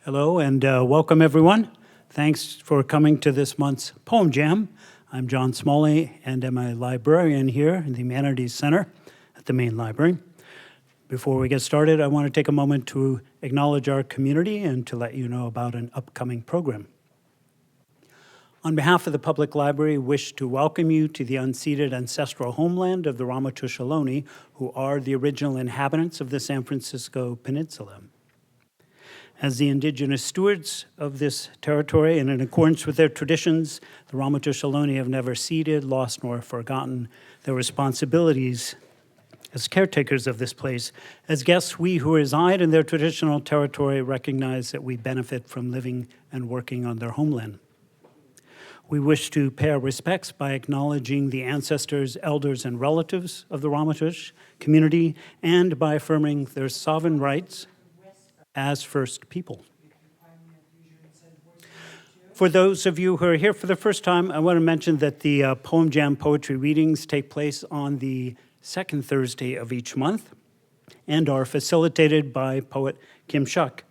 Hello and welcome everyone. Thanks for coming to this month's Poem Jam. I'm John Smalley and I'm a librarian here in the Humanities Center at the main library. Before we get started, I want to take a moment to acknowledge our community and to let you know about an upcoming program. On behalf of the Public Library, we wish to welcome you to the unceded ancestral homeland of the Ramaytush Ohlone, who are the original inhabitants of the San Francisco Peninsula. As the indigenous stewards of this territory and in accordance with their traditions, the Ramaytush Ohlone have never ceded, lost, nor forgotten their responsibilities as caretakers of this place. As guests, we who reside in their traditional territory recognize that we benefit from living and working on their homeland. We wish to pay our respects by acknowledging the ancestors, elders, and relatives of the Ramaytush community and by affirming their sovereign rights as First People. For those of you who are here for the first time, I want to mention that the Poem Jam poetry readings take place on the second Thursday of each month and are facilitated by poet Kim Shuck.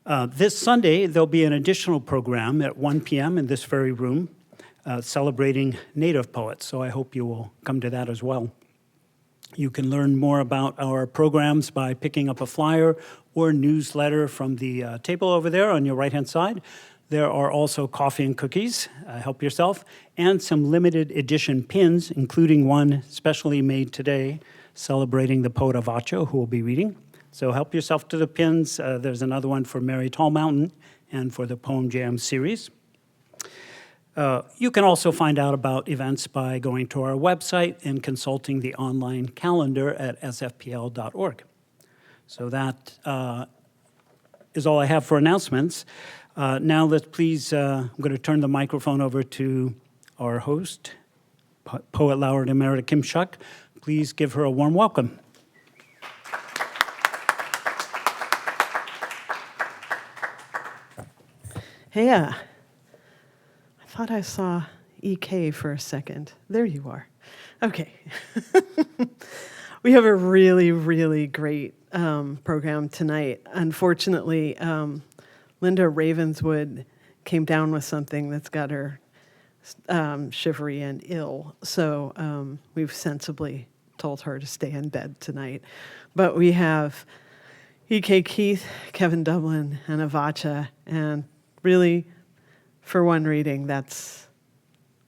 This Sunday, there'll be an additional program at 1 p.m. in this very room celebrating Native poets, so I hope you will come to that as well. You can learn more about our programs by picking up a flyer or newsletter from the table over there on your right-hand side. There are also coffee and cookies, help yourself, and some limited edition pins, including one specially made today celebrating the poet Avotcja, who will be reading. So help yourself to the pins. There's another one for Mary Tall Mountain and for the Poem Jam series. You can also find out about events by going to our website and consulting the online calendar at sfpl.org. So that is all I have for announcements. Now let's please, I'm going to turn the microphone over to our host, Poet Laureate Emerita Kim Shuck. Please give her a warm welcome. Hey, I thought I saw EK for a second. There you are. Okay. We have a really, really great program tonight. Unfortunately, Linda Ravenswood came down with something that's got her shivery and ill. So we've sensibly told her to stay in bed tonight. But we have EK Keith, Kevin Dublin, and Avotcja, and really, for one reading, that's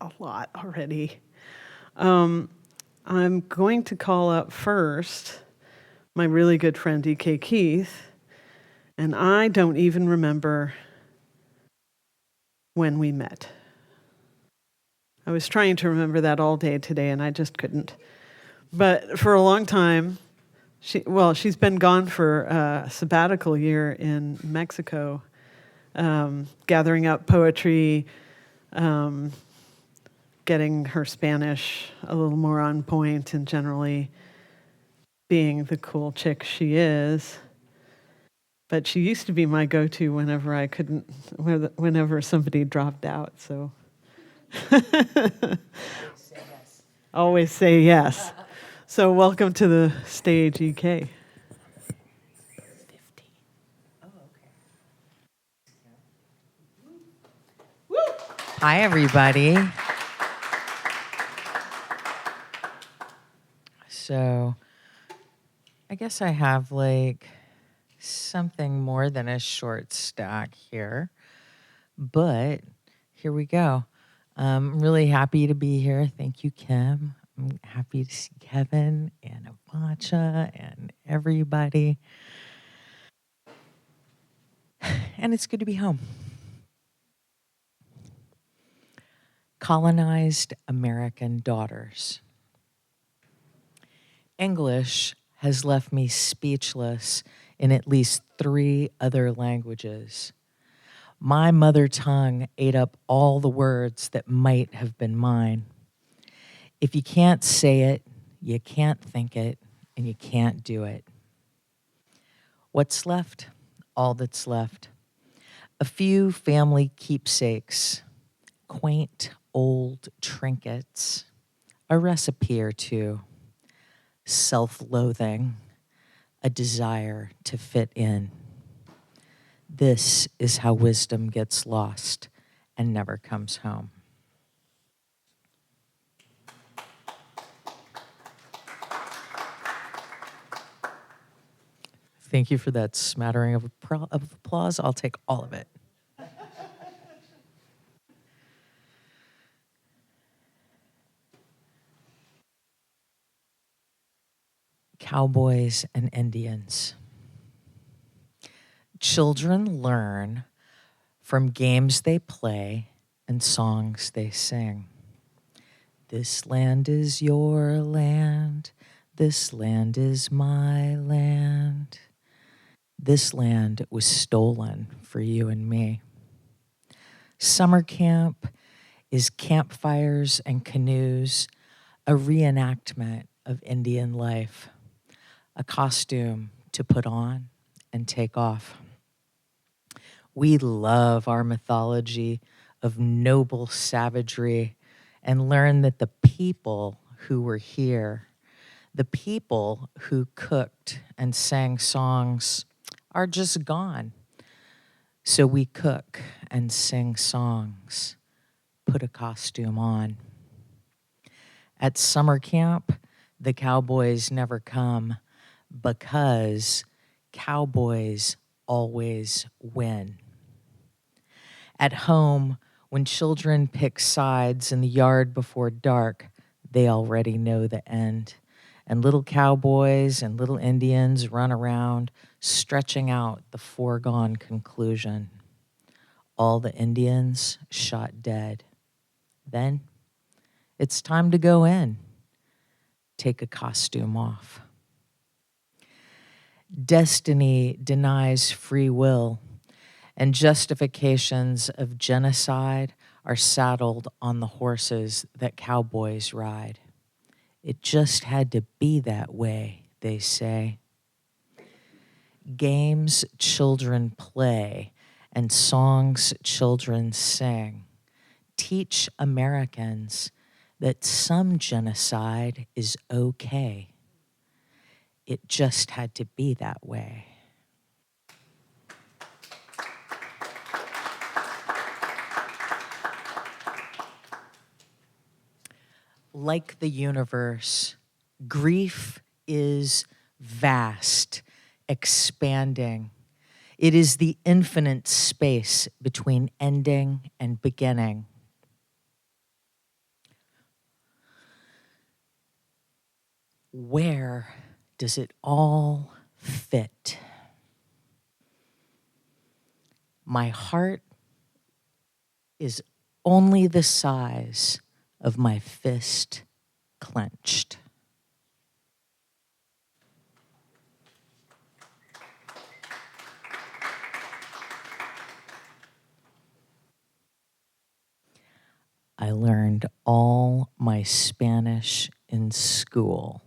a lot already. I'm going to call up first my really good friend E.K. Keith, and I don't even remember when we met. I was trying to remember that all day today, and I just couldn't. But for a long time, she's been gone for a sabbatical year in Mexico, gathering up poetry, getting her Spanish a little more on point, and generally being the cool chick she is. But she used to be my go-to whenever somebody dropped out, so. Always say yes. So welcome to the stage, EK. Hi, everybody. So, I guess I have something more than a short stack here, but here we go. I'm really happy to be here. Thank you, Kim. I'm happy to see Kevin and Avotcja and everybody. And it's good to be home. Colonized American daughters. English has left me speechless in at least 3 other languages. My mother tongue ate up all the words that might have been mine. If you can't say it, you can't think it, and you can't do it. What's left? All that's left. A few family keepsakes, quaint old trinkets, a recipe or two, self-loathing, a desire to fit in. This is how wisdom gets lost and never comes home. Thank you for that smattering of applause. I'll take all of it. Cowboys and Indians. Children learn from games they play and songs they sing. This land is your land. This land is my land. This land was stolen for you and me. Summer camp is campfires and canoes, a reenactment of Indian life, a costume to put on and take off. We love our mythology of noble savagery and learn that the people who were here, the people who cooked and sang songs, are just gone. So we cook and sing songs, put a costume on. At summer camp, the cowboys never come because cowboys always win. At home, when children pick sides in the yard before dark, they already know the end. And little cowboys and little Indians run around, stretching out the foregone conclusion. All the Indians shot dead. Then it's time to go in. Take a costume off. Destiny denies free will, and justifications of genocide are saddled on the horses that cowboys ride. It just had to be that way, they say. Games children play and songs children sing teach Americans that some genocide is okay. It just had to be that way. Like the universe, grief is vast, expanding. It is the infinite space between ending and beginning. Where does it all fit? My heart is only the size of my fist clenched. I learned all my Spanish in school.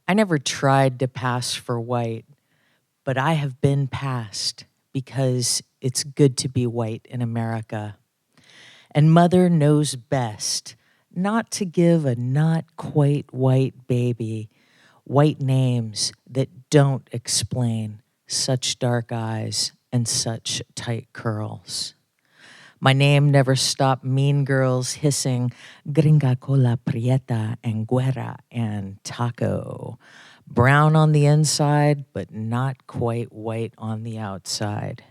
I never tried to pass for white, but I have been passed because it's good to be white in America. And mother knows best not to give a not quite white baby white names that don't explain such dark eyes and such tight curls. My name never stopped mean girls hissing gringa cola prieta and güera and taco. Brown on the inside, but not quite white on the outside.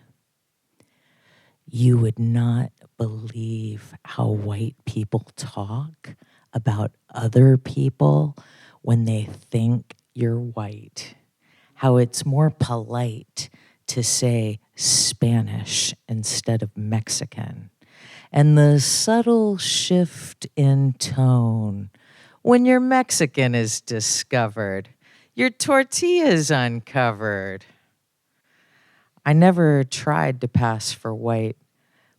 You would not believe how white people talk about other people when they think you're white. How it's more polite to say Spanish instead of Mexican. And the subtle shift in tone when your Mexican is discovered, your tortilla's uncovered. I never tried to pass for white,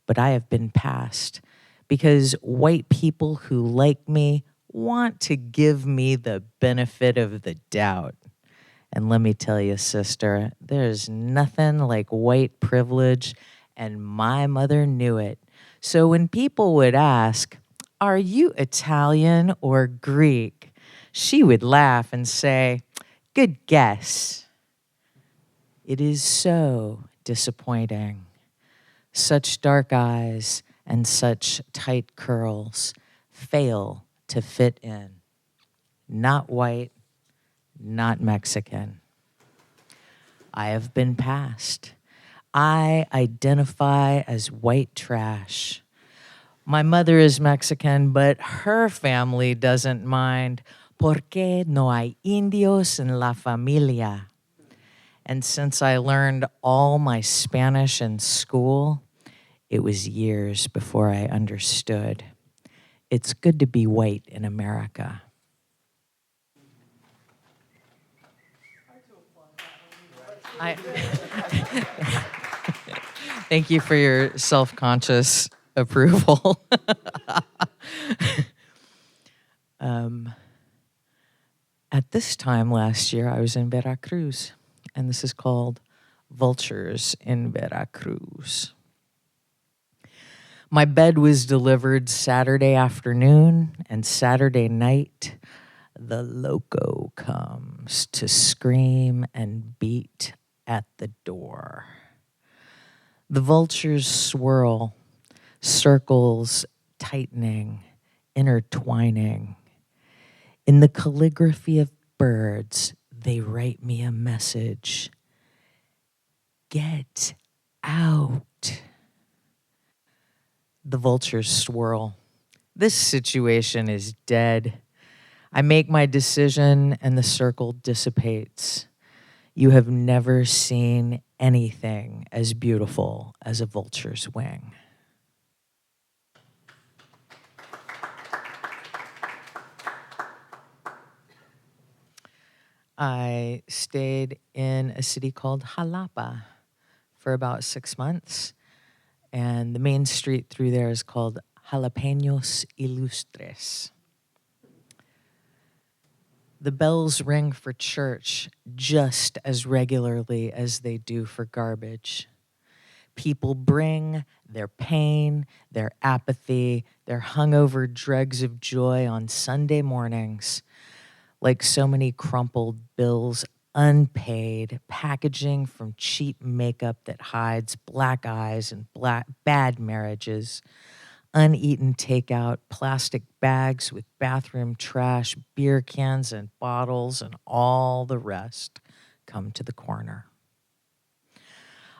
but I have been passed because white people who like me want to give me the benefit of the doubt. And let me tell you, sister, there's nothing like white privilege, and my mother knew it. So when people would ask, "Are you Italian or Greek?" she would laugh and say, "Good guess." It is so disappointing. Such dark eyes and such tight curls fail to fit in. Not white, not Mexican. I have been passed. I identify as white trash. My mother is Mexican, but her family doesn't mind. Porque no hay indios en la familia. And since I learned all my Spanish in school, it was years before I understood. It's good to be white in America. Thank you for your self-conscious approval. At this time last year, I was in Veracruz, and this is called Vultures in Veracruz. My bed was delivered Saturday afternoon, and Saturday night, the loco comes to scream and beat at the door. The vultures swirl, circles tightening, intertwining. In the calligraphy of birds, they write me a message. Get out. The vultures swirl. This situation is dead. I make my decision and the circle dissipates. You have never seen anything as beautiful as a vulture's wing. I stayed in a city called Jalapa for about 6 months, and the main street through there is called Jalapeños Ilustres. The bells ring for church just as regularly as they do for garbage. People bring their pain, their apathy, their hungover dregs of joy on Sunday mornings, like so many crumpled bills, unpaid, packaging from cheap makeup that hides black eyes and bad marriages, uneaten takeout, plastic bags with bathroom trash, beer cans and bottles, and all the rest come to the corner.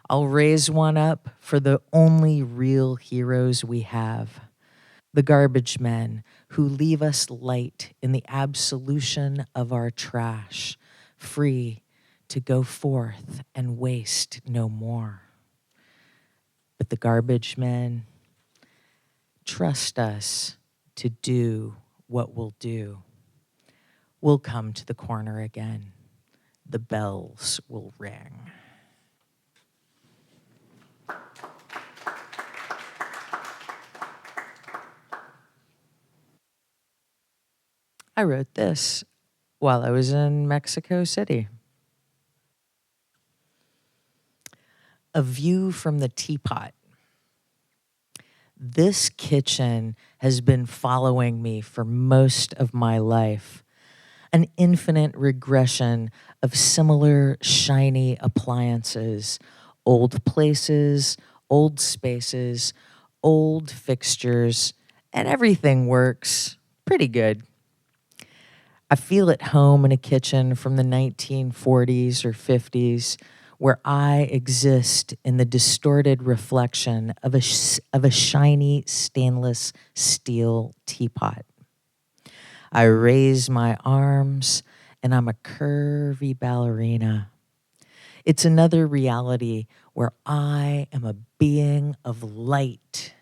I'll raise one up for the only real heroes we have, the garbage men who leave us light in the absolution of our trash, free to go forth and waste no more. But the garbage men trust us to do what we'll do. We'll come to the corner again. The bells will ring. I wrote this while I was in Mexico City. A view from the teapot. This kitchen has been following me for most of my life. An infinite regression of similar shiny appliances, old places, old spaces, old fixtures, and everything works pretty good. I feel at home in a kitchen from the 1940s or 50s where I exist in the distorted reflection of a shiny stainless steel teapot. I raise my arms and I'm a curvy ballerina. It's another reality where I am a being of light,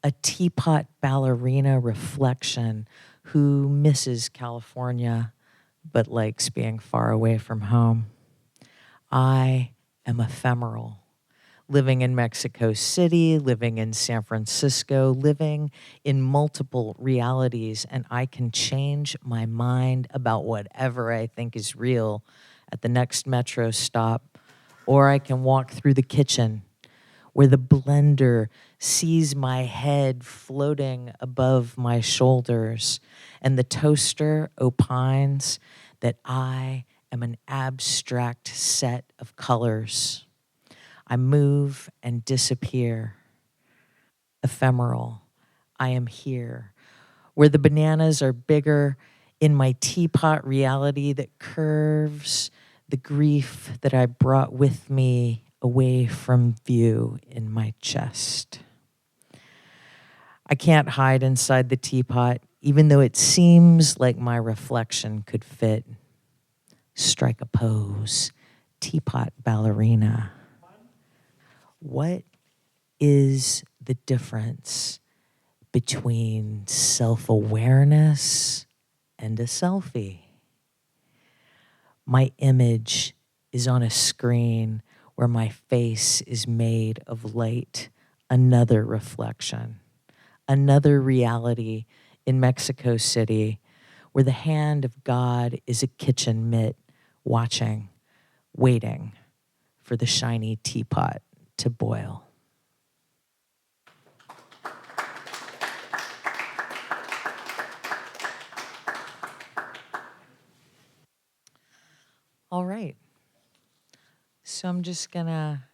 a teapot ballerina reflection who misses California but likes being far away from home. I am ephemeral, living in Mexico City, living in San Francisco, living in multiple realities, and I can change my mind about whatever I think is real at the next metro stop, or I can walk through the kitchen where the blender sees my head floating above my shoulders, and the toaster opines that I am an abstract set of colors. I move and disappear. Ephemeral. I am here. Where the bananas are bigger in my teapot reality that curves the grief that I brought with me away from view in my chest. I can't hide inside the teapot, even though it seems like my reflection could fit. Strike a pose, teapot ballerina. What is the difference between self-awareness and a selfie? My image is on a screen where my face is made of light, another reflection, another reality in Mexico City where the hand of God is a kitchen mitt watching, waiting for the shiny teapot to boil. All right. So I'm just gonna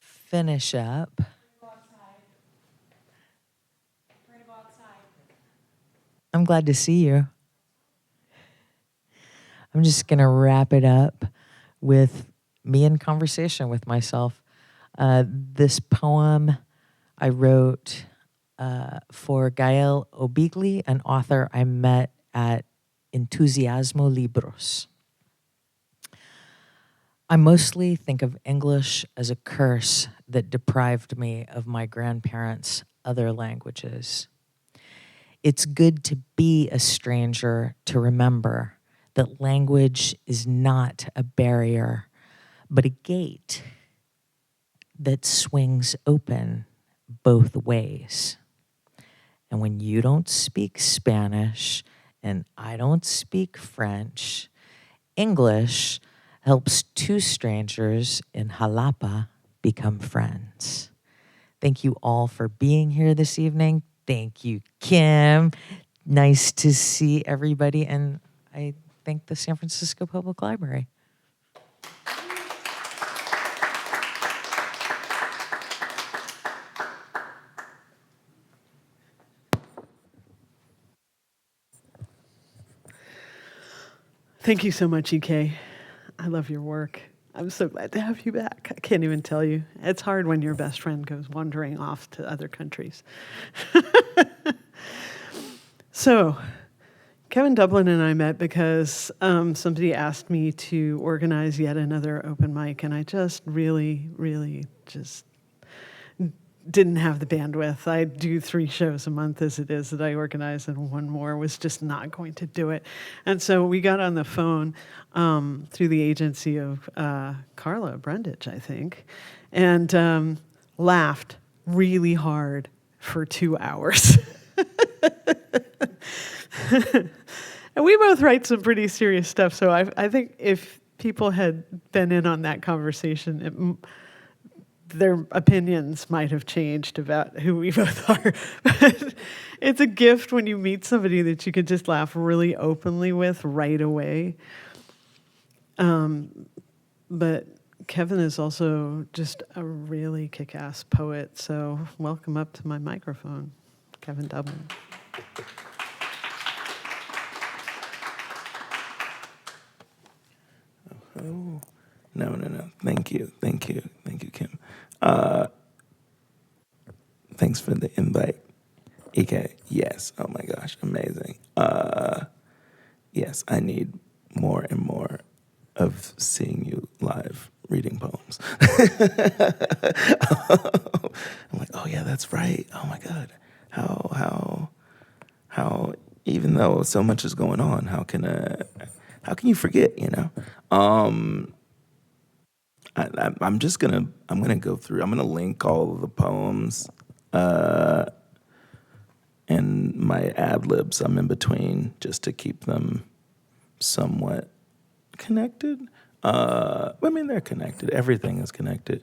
finish up. I'm glad to see you. I'm just gonna wrap it up with me in conversation with myself. This poem I wrote for Gael Obigli, an author I met at Entusiasmo Libros. I mostly think of English as a curse that deprived me of my grandparents' other languages. It's good to be a stranger to remember that language is not a barrier, but a gate that swings open both ways. And when you don't speak Spanish and I don't speak French, English helps two strangers in Jalapa become friends. Thank you all for being here this evening. Thank you, Kim. Nice to see everybody. And I thank the San Francisco Public Library. Thank you so much, EK. I love your work. I'm so glad to have you back. I can't even tell you. It's hard when your best friend goes wandering off to other countries. So, Kevin Dublin and I met because somebody asked me to organize yet another open mic, and I just really just didn't have the bandwidth. I do 3 shows a month as it is that I organize, and one more was just not going to do it. And so we got on the phone through the agency of Carla Brundage, I think, and laughed really hard for 2 hours. And we both write some pretty serious stuff, so I think if people had been in on that conversation, their opinions might have changed about who we both are. But it's a gift when you meet somebody that you could just laugh really openly with right away. But Kevin is also just a really kick-ass poet, so welcome up to my microphone, Kevin Dublin. Oh, no. Thank you, Kim. Thanks for the invite. EK, yes. Oh my gosh, amazing. Yes, I need more and more of seeing you live reading poems. I'm like, oh yeah, that's right. Oh my God, how? Even though so much is going on, how can you forget? You know. I'm gonna go through. I'm gonna link all of the poems and my ad libs. I'm in between just to keep them somewhat connected. I mean, they're connected. Everything is connected.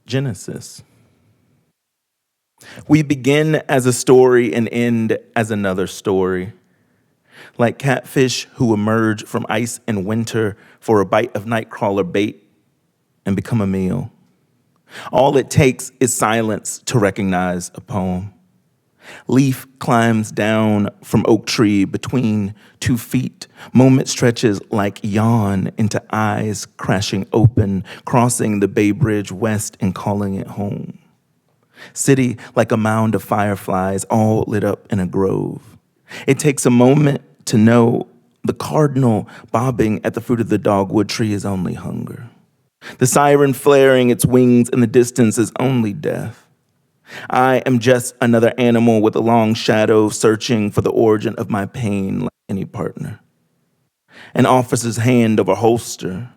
Genesis. We begin as a story and end as another story. Like catfish who emerge from ice in winter for a bite of nightcrawler bait and become a meal. All it takes is silence to recognize a poem. Leaf climbs down from oak tree between 2 feet. Moment stretches like yawn into eyes crashing open, crossing the Bay Bridge west and calling it home. City like a mound of fireflies, all lit up in a grove. It takes a moment to know the cardinal bobbing at the fruit of the dogwood tree is only hunger. The siren flaring its wings in the distance is only death. I am just another animal with a long shadow searching for the origin of my pain like any partner. An officer's hand over holster.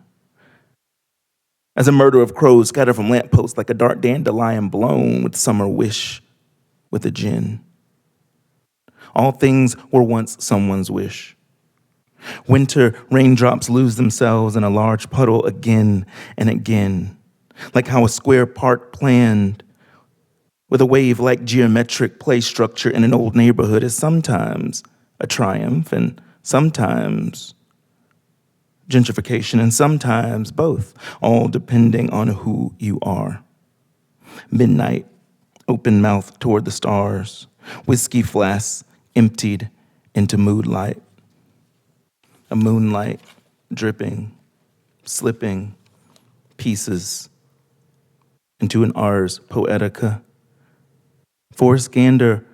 As a murder of crows scatter from lampposts like a dark dandelion blown with summer wish with a gin. All things were once someone's wish. Winter raindrops lose themselves in a large puddle again and again, like how a square park planned with a wave-like geometric play structure in an old neighborhood is sometimes a triumph and sometimes gentrification and sometimes both, all depending on who you are. Midnight, open mouth toward the stars, whiskey flasks emptied into moonlight. A moonlight dripping, slipping pieces into an Ars Poetica. Forrest Gander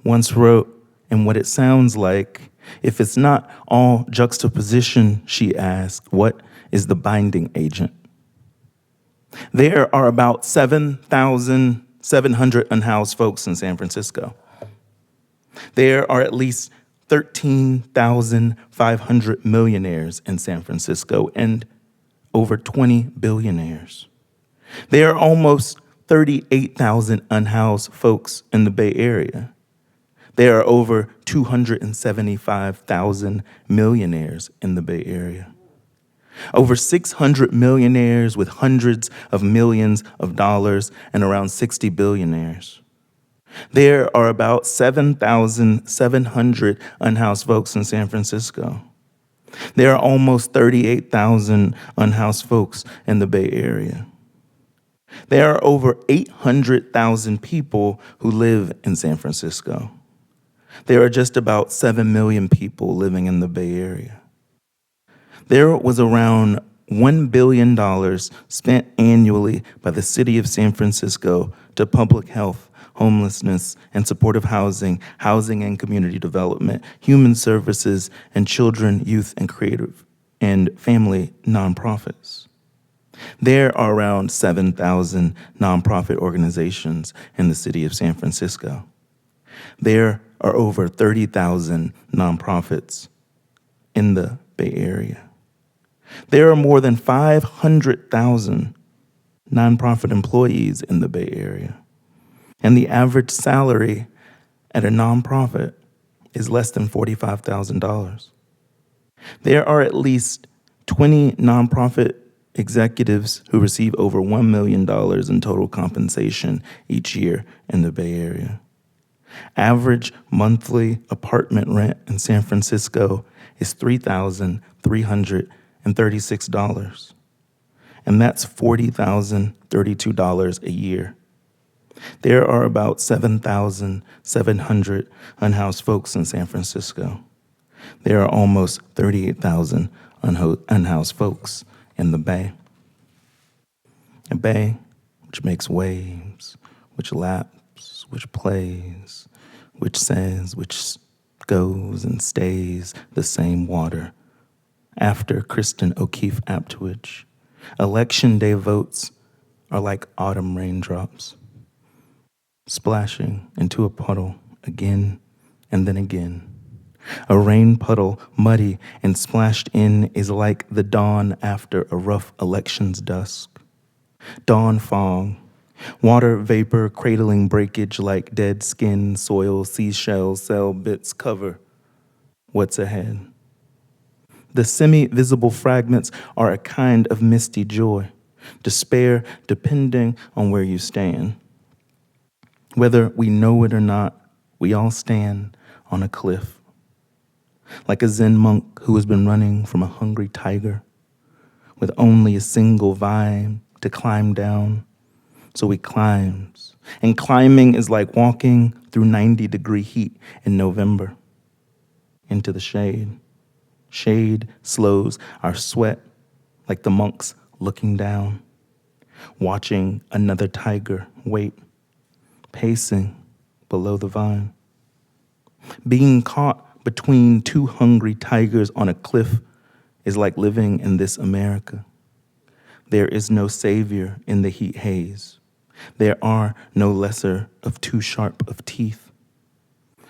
once wrote, and what it sounds like, if it's not all juxtaposition, she asked, what is the binding agent? There are about 7,700 unhoused folks in San Francisco. There are at least 13,500 millionaires in San Francisco and over 20 billionaires. There are almost 38,000 unhoused folks in the Bay Area. There are over 275,000 millionaires in the Bay Area. Over 600 millionaires with hundreds of millions of dollars and around 60 billionaires. There are about 7,700 unhoused folks in San Francisco. There are almost 38,000 unhoused folks in the Bay Area. There are over 800,000 people who live in San Francisco. There are just about 7 million people living in the Bay Area. There was around $1 billion spent annually by the city of San Francisco to public health, homelessness, and supportive housing, housing and community development, human services, and children, youth, and creative and family nonprofits. There are around 7,000 nonprofit organizations in the city of San Francisco. There are over 30,000 nonprofits in the Bay Area. There are more than 500,000 nonprofit employees in the Bay Area. And the average salary at a nonprofit is less than $45,000. There are at least 20 nonprofit executives who receive over $1 million in total compensation each year in the Bay Area. Average monthly apartment rent in San Francisco is $3,336, and that's $40,032 a year. There are about 7,700 unhoused folks in San Francisco. There are almost 38,000 unhoused folks in the Bay. A bay which makes waves, which laps, which plays, which says, which goes and stays the same water. After Kristen O'Keefe Aptwidge, Election Day votes are like autumn raindrops, splashing into a puddle again and then again. A rain puddle, muddy and splashed in, is like the dawn after a rough election's dusk. Dawn fog, water vapor cradling breakage like dead skin, soil, seashells, cell bits cover what's ahead. The semi-visible fragments are a kind of misty joy, despair depending on where you stand. Whether we know it or not, we all stand on a cliff, like a Zen monk who has been running from a hungry tiger, with only a single vine to climb down. So he climbs, and climbing is like walking through 90-degree heat in November into the shade. Shade slows our sweat like the monks looking down, watching another tiger wait, pacing below the vine. Being caught between two hungry tigers on a cliff is like living in this America. There is no savior in the heat haze. There are no lesser of too sharp of teeth.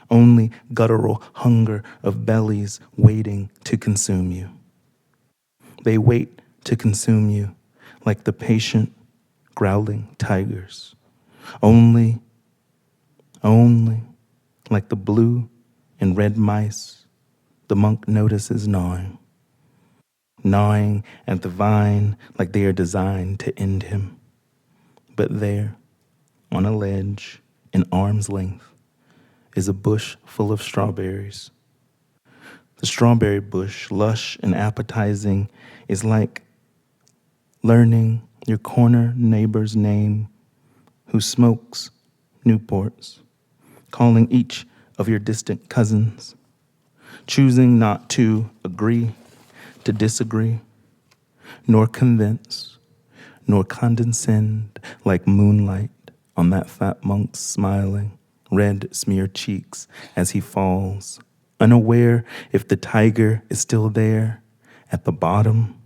Only guttural hunger of bellies waiting to consume you. They wait to consume you like the patient, growling tigers. Only like the blue and red mice the monk notices gnawing at the vine like they are designed to end him. But there, on a ledge, in arm's length, is a bush full of strawberries. The strawberry bush, lush and appetizing, is like learning your corner neighbor's name who smokes Newports, calling each of your distant cousins, choosing not to agree, to disagree, nor convince, nor condescend like moonlight on that fat monk's smiling, red smeared cheeks as he falls, unaware if the tiger is still there at the bottom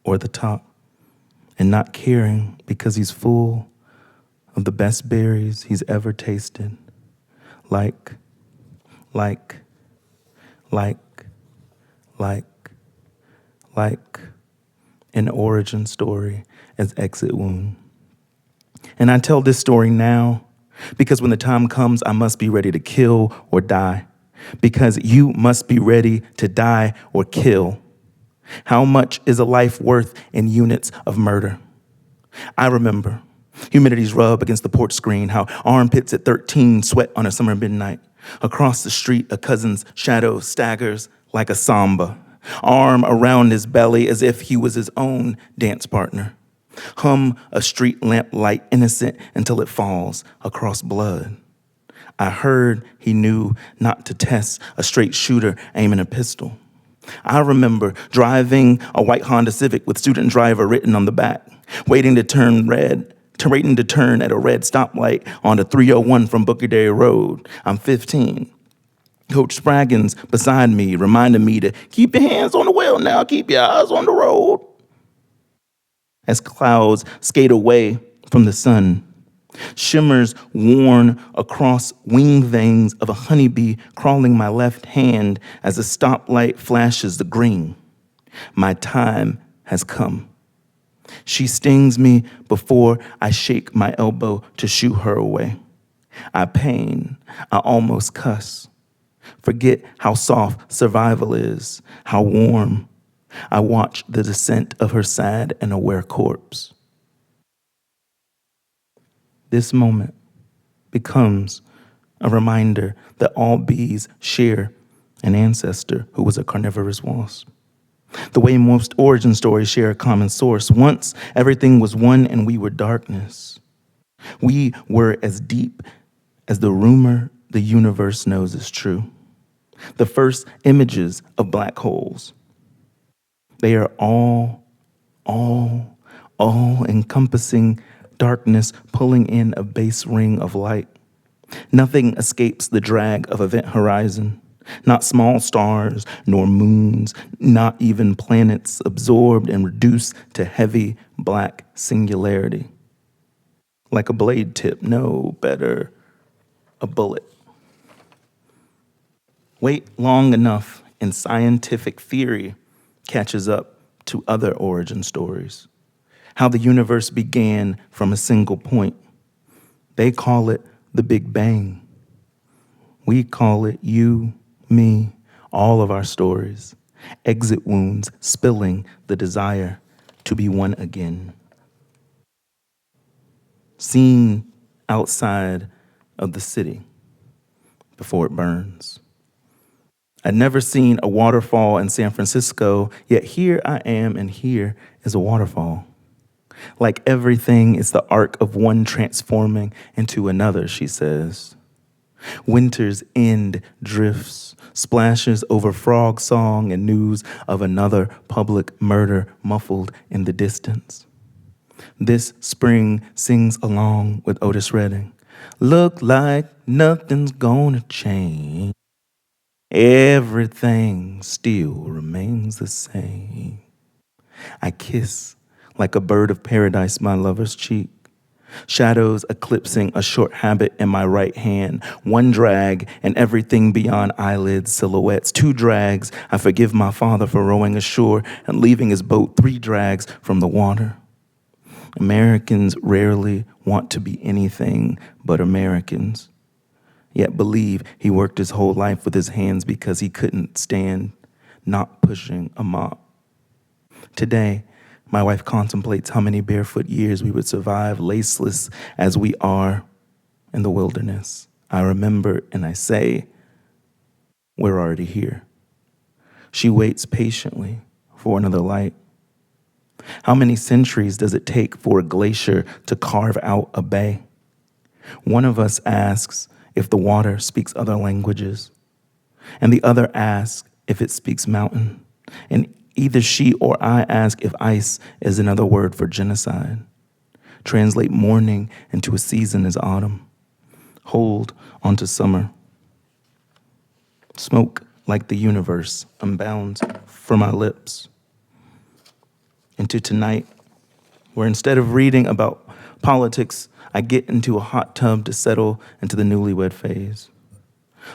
or the top, and not caring because he's full of the best berries he's ever tasted, like an origin story as exit wound. And I tell this story now because when the time comes, I must be ready to kill or die, because you must be ready to die or kill. How much is a life worth in units of murder? I remember humidity's rub against the porch screen, how armpits at 13 sweat on a summer midnight. Across the street, a cousin's shadow staggers like a samba, arm around his belly as if he was his own dance partner. Hum a street lamp light innocent until it falls across blood. I heard he knew not to test a straight shooter aiming a pistol. I remember driving a white Honda Civic with student driver written on the back, waiting to turn at a red stoplight on the 301 from Booker Day Road. I'm 15. Coach Spraggins beside me reminded me to keep your hands on the wheel now, keep your eyes on the road. As clouds skate away from the sun, shimmers worn across wing veins of a honeybee crawling my left hand as a stoplight flashes the green. My time has come. She stings me before I shake my elbow to shoo her away. I pain, I almost cuss. Forget how soft survival is, how warm. I watch the descent of her sad and aware corpse. This moment becomes a reminder that all bees share an ancestor who was a carnivorous wasp. The way most origin stories share a common source. Once, everything was one and we were darkness. We were as deep as the rumor the universe knows is true. The first images of black holes. They are all encompassing darkness pulling in a base ring of light. Nothing escapes the drag of event horizon. Not small stars, nor moons, not even planets absorbed and reduced to heavy black singularity. Like a blade tip, no, better, a bullet. Wait long enough and scientific theory catches up to other origin stories. How the universe began from a single point. They call it the Big Bang. We call it you, me, all of our stories. Exit wounds spilling the desire to be one again. Seen outside of the city before it burns. I'd never seen a waterfall in San Francisco, yet here I am, and here is a waterfall. Like everything is the arc of one transforming into another, she says. Winter's end drifts, splashes over frog song and news of another public murder muffled in the distance. This spring sings along with Otis Redding. Look like nothing's gonna change. Everything still remains the same. I kiss like a bird of paradise my lover's cheek. Shadows eclipsing a short habit in my right hand. One drag and everything beyond eyelids, silhouettes. Two drags, I forgive my father for rowing ashore and leaving his boat. Three drags from the water. Americans rarely want to be anything but Americans, yet believe he worked his whole life with his hands because he couldn't stand not pushing a mop. Today, my wife contemplates how many barefoot years we would survive, laceless as we are in the wilderness. I remember and I say, we're already here. She waits patiently for another light. How many centuries does it take for a glacier to carve out a bay? One of us asks if the water speaks other languages, and the other asks if it speaks mountain. And either she or I ask if ice is another word for genocide. Translate morning into a season as autumn. Hold onto summer. Smoke like the universe unbound from my lips. Into tonight, where instead of reading about politics, I get into a hot tub to settle into the newlywed phase.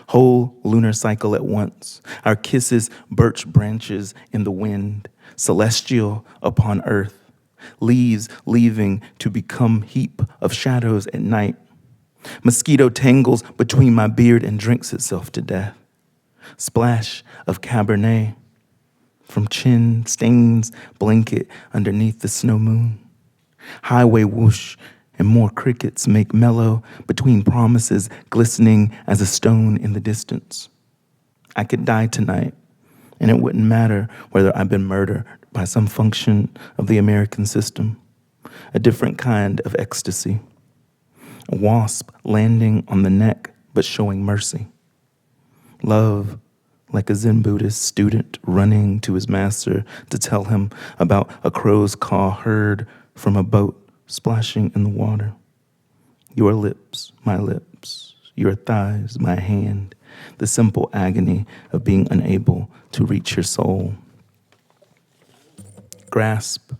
Whole lunar cycle at once, our kisses birch branches in the wind, celestial upon earth, leaves leaving to become heap of shadows at night. Mosquito tangles between my beard and drinks itself to death. Splash of Cabernet from chin stains blanket underneath the snow moon. Highway whoosh and more crickets make mellow between promises glistening as a stone in the distance. I could die tonight, and it wouldn't matter whether I've been murdered by some function of the American system, a different kind of ecstasy. A wasp landing on the neck but showing mercy. Love like a Zen Buddhist student running to his master to tell him about a crow's caw heard from a boat splashing in the water. Your lips, my lips, your thighs, my hand, the simple agony of being unable to reach your soul. Grasp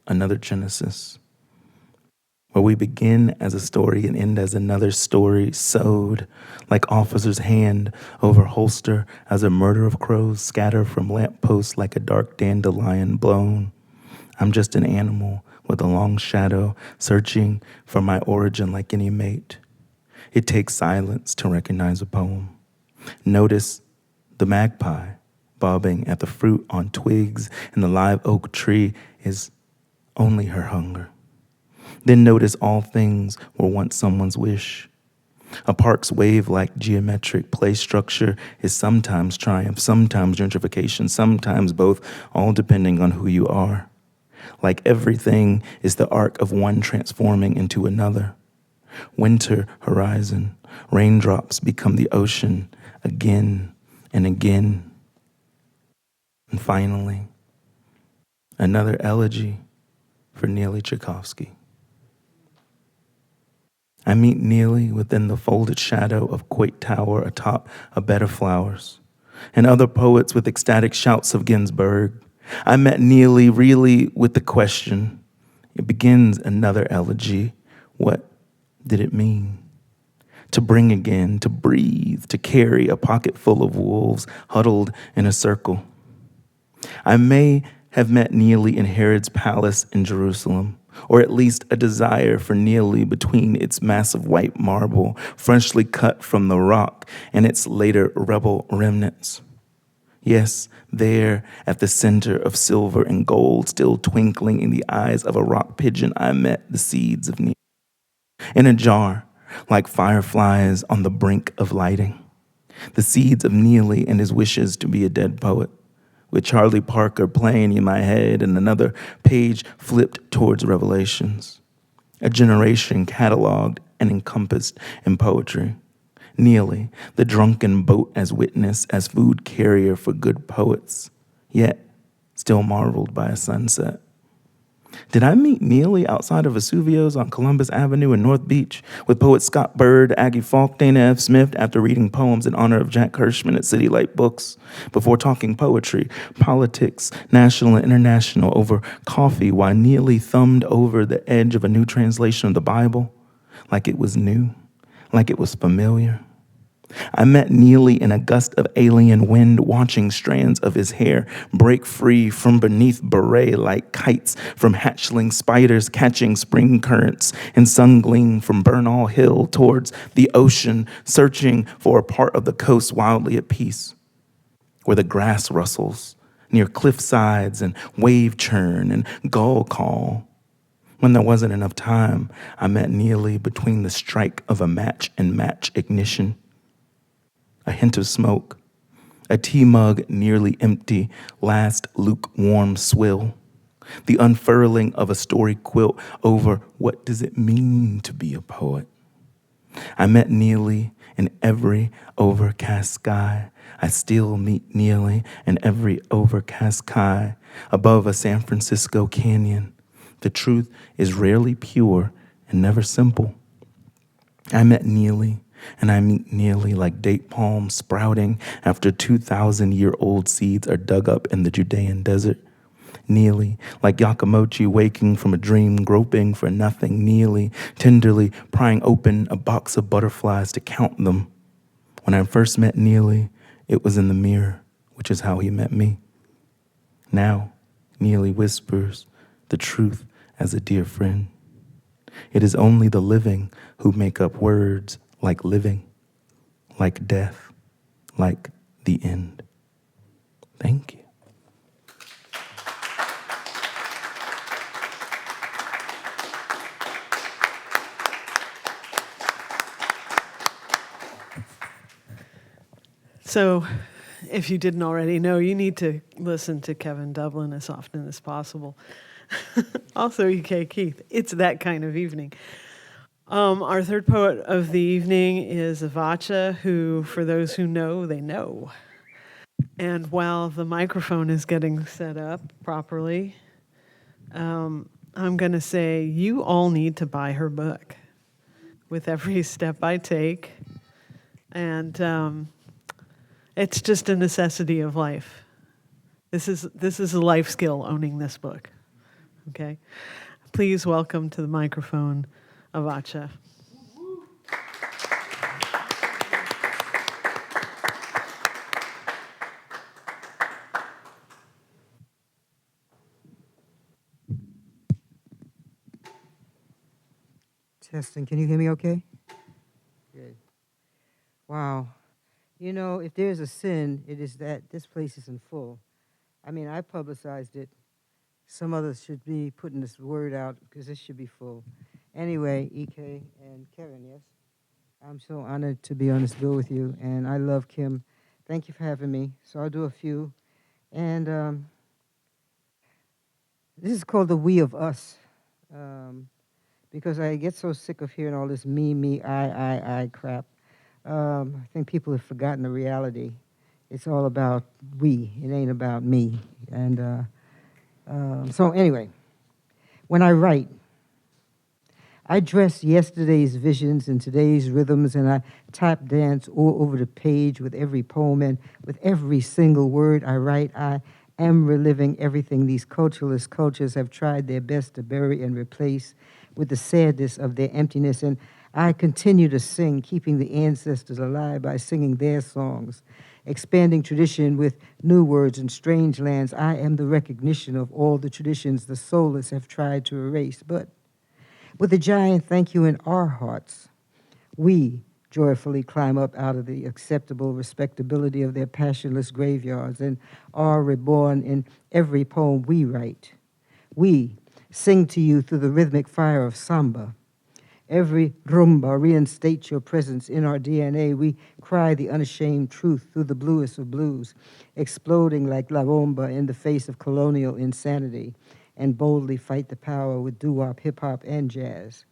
another Genesis, where we begin as a story and end as another story, sewed like officer's hand over holster as a murder of crows scatter from lampposts like a dark dandelion blown. I'm just an animal with a long shadow searching for my origin like any mate. It takes silence to recognize a poem. Notice the magpie bobbing at the fruit on twigs, and the live oak tree is only her hunger. Then notice all things were once someone's wish. A park's wave-like geometric play structure is sometimes triumph, sometimes gentrification, sometimes both, all depending on who you are. Like everything is the arc of one transforming into another. Winter horizon, raindrops become the ocean again and again. And finally, another elegy for Neely Tchaikovsky. I meet Neely within the folded shadow of Quake Tower atop a bed of flowers, and other poets with ecstatic shouts of Ginsberg. I met Neely really with the question. It begins another elegy. What did it mean? To bring again, to breathe, to carry a pocket full of wolves huddled in a circle. I may have met Neely in Herod's palace in Jerusalem, or at least a desire for Neely between its massive white marble, freshly cut from the rock, and its later rebel remnants. Yes, there at the center of silver and gold, still twinkling in the eyes of a rock pigeon, I met the seeds of Neely. In a jar, like fireflies on the brink of lighting. The seeds of Neely and his wishes to be a dead poet, with Charlie Parker playing in my head and another page flipped towards Revelations. A generation cataloged and encompassed in poetry. Neely, the drunken boat as witness, as food carrier for good poets, yet still marveled by a sunset. Did I meet Neely outside of Vesuvio's on Columbus Avenue in North Beach with poets Scott Bird, Aggie Falk, Dana F. Smith after reading poems in honor of Jack Hirschman at City Light Books, before talking poetry, politics, national and international over coffee while Neely thumbed over the edge of a new translation of the Bible like it was new, like it was familiar? I met Neely in a gust of alien wind, watching strands of his hair break free from beneath beret like kites from hatchling spiders catching spring currents and sun gleam from Bernal Hill towards the ocean, searching for a part of the coast wildly at peace, where the grass rustles near cliff sides and wave churn and gull call. When there wasn't enough time, I met Neely between the strike of a match and match ignition. A hint of smoke, a tea mug nearly empty, last lukewarm swill, the unfurling of a story quilt over what does it mean to be a poet. I met Neely in every overcast sky. I still meet Neely in every overcast sky above a San Francisco canyon. The truth is rarely pure and never simple. I met Neely, and I meet Neely like date palms sprouting after 2,000-year-old seeds are dug up in the Judean desert. Neely, like Yakamochi waking from a dream, groping for nothing. Neely, tenderly prying open a box of butterflies to count them. When I first met Neely, it was in the mirror, which is how he met me. Now, Neely whispers the truth as a dear friend. It is only the living who make up words like living, like death, like the end. Thank you. So, if you didn't already know, you need to listen to Kevin Dublin as often as possible. Also, EK Keith. It's that kind of evening. Our third poet of the evening is Avotcja, who, for those who know, they know. And while the microphone is getting set up properly, I'm going to say you all need to buy her book with every step I take. And it's just a necessity of life. This is a life skill, owning this book. Okay? Please welcome to the microphone, Avotcja. Testing. Can you hear me okay? Good. Wow. You know, if there's a sin, it is that this place isn't full. I mean, I publicized it. Some others should be putting this word out because this should be full. Anyway, EK and Kevin, yes? I'm so honored to be on this bill with you, and I love Kim. Thank you for having me. So I'll do a few. And this is called The We of Us. Because I get so sick of hearing all this me, I crap. I think people have forgotten the reality. It's all about we. It ain't about me. And so anyway, when I write, I dress yesterday's visions in today's rhythms, and I tap dance all over the page with every poem, and with every single word I write, I am reliving everything these culturalist cultures have tried their best to bury and replace with the sadness of their emptiness. And I continue to sing, keeping the ancestors alive by singing their songs, expanding tradition with new words and strange lands. I am the recognition of all the traditions the soulless have tried to erase. But with a giant thank you in our hearts, we joyfully climb up out of the acceptable respectability of their passionless graveyards and are reborn in every poem we write. We sing to you through the rhythmic fire of samba, Every rumba reinstates your presence in our DNA. We cry the unashamed truth through the bluest of blues, exploding like La Bomba in the face of colonial insanity, and boldly fight the power with doo-wop, hip-hop, and jazz.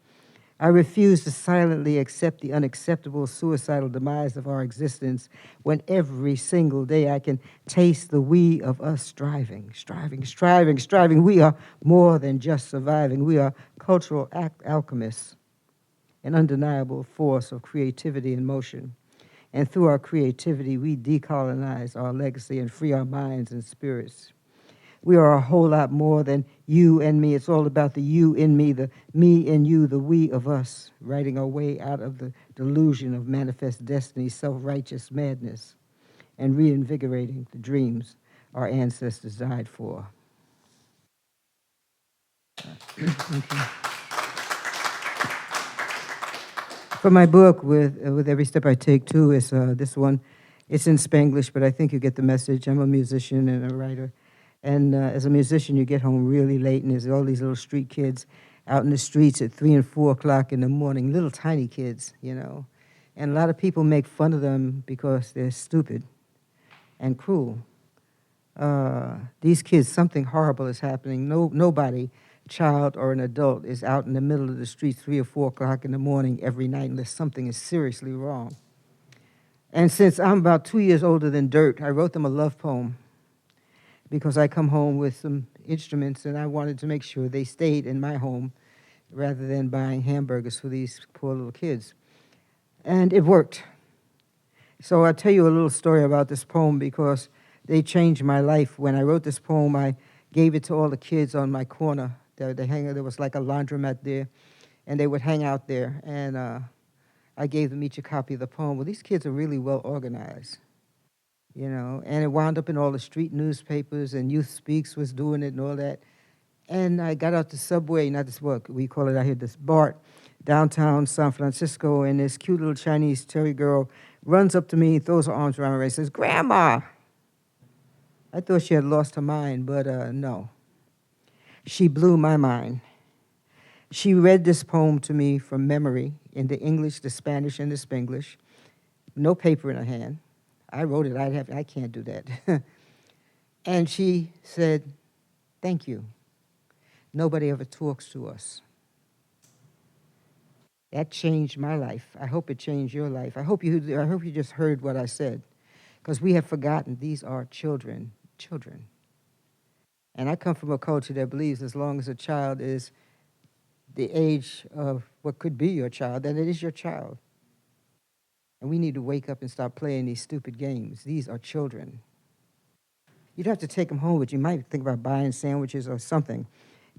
I refuse to silently accept the unacceptable suicidal demise of our existence when every single day I can taste the we of us striving, striving, striving, striving. We are more than just surviving. We are cultural alchemists, an undeniable force of creativity and motion. And through our creativity, we decolonize our legacy and free our minds and spirits. We are a whole lot more than you and me. It's all about the you in me, the me in you, the we of us, writing our way out of the delusion of manifest destiny, self-righteous madness, and reinvigorating the dreams our ancestors died for. For my book, with Every Step I Take Two, is this one. It's in Spanglish, but I think you get the message. I'm a musician and a writer. And as a musician, you get home really late, and there's all these little street kids out in the streets at 3 and 4 o'clock in the morning, little tiny kids, you know. And a lot of people make fun of them because they're stupid and cruel. These kids, something horrible is happening. Nobody, child or an adult, is out in the middle of the street 3 or 4 o'clock in the morning every night unless something is seriously wrong. And since I'm about 2 years older than Dirt, I wrote them a love poem because I come home with some instruments and I wanted to make sure they stayed in my home rather than buying hamburgers for these poor little kids. And it worked. So I'll tell you a little story about this poem because they changed my life. When I wrote this poem, I gave it to all the kids on my corner. There was like a laundromat there, and they would hang out there. And I gave them each a copy of the poem. Well, these kids are really well organized, you know. And it wound up in all the street newspapers, and Youth Speaks was doing it and all that. And I got out the subway, not this, what we call it out here, this BART, downtown San Francisco, and this cute little Chinese Terry girl runs up to me, throws her arms around me, and says, "Grandma!" I thought she had lost her mind, but no. She blew my mind. She read this poem to me from memory in the English, the Spanish, and the Spanglish. No paper in her hand. I wrote it. I can't do that. And she said, "Thank you. Nobody ever talks to us." That changed my life. I hope it changed your life. I hope you just heard what I said, because we have forgotten these are children. And I come from a culture that believes as long as a child is the age of what could be your child, then it is your child. And we need to wake up and stop playing these stupid games. These are children. You'd have to take them home, but you might think about buying sandwiches or something.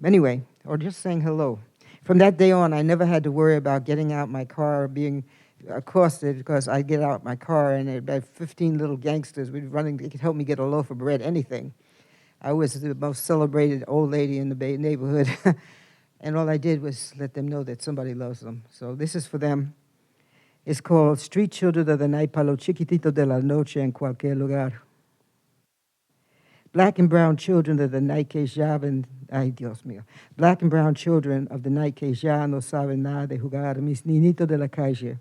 Anyway, or just saying hello. From that day on, I never had to worry about getting out my car or being accosted, because I'd get out my car and about 15 little gangsters would running. They could help me get a loaf of bread, anything. I was the most celebrated old lady in the Bay neighborhood. And all I did was let them know that somebody loves them. So this is for them. It's called Street Children of the Night, pa lo chiquitito de la noche en cualquier lugar. Black and brown children of the night que llaman, ay Dios mío. Black and brown children of the night que ya no saben nada de jugar, mis niñitos de la calle.